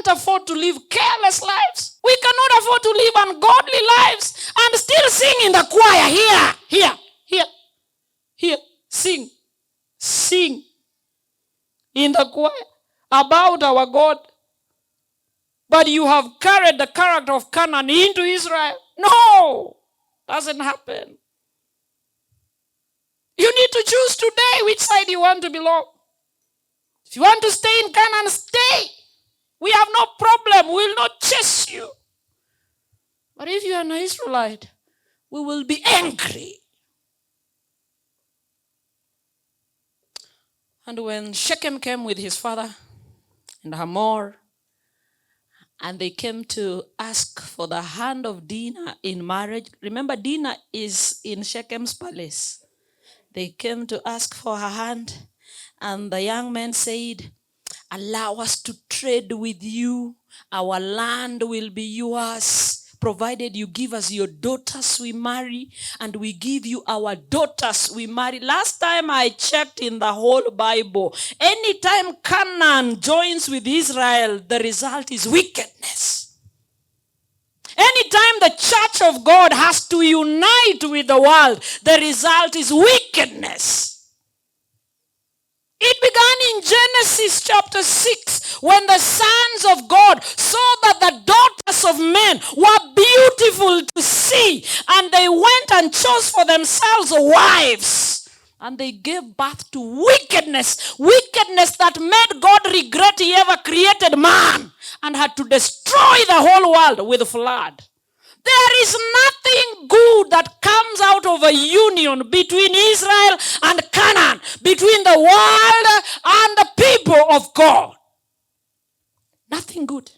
can't afford to live careless lives. We cannot afford to live ungodly lives and still sing in the choir. Here. Sing in the choir about our God. But you have carried the character of Canaan into Israel. No, doesn't happen. You need to choose today which side you want to belong. If you want to stay in Canaan, stay. We have no problem. We will not chase you. But if you are an Israelite, we will be angry. And when Shechem came with his father and Hamor, and they came to ask for the hand of Dinah in marriage. Remember, Dinah is in Shechem's palace. They came to ask for her hand. And the young man said, allow us to trade with you. Our land will be yours, provided you give us your daughters we marry, and we give you our daughters we marry. Last time I checked in the whole Bible, anytime Canaan joins with Israel, the result is wickedness. Anytime the church of God has to unite with the world, the result is wickedness. It began in Genesis chapter 6 when the sons of God saw that the daughters of men were beautiful to see, and they went and chose for themselves wives. And they gave birth to wickedness. Wickedness that made God regret he ever created man and had to destroy the whole world with flood. There is nothing good that comes out of a union between Israel and Canaan, between the world and the people of God. Nothing good.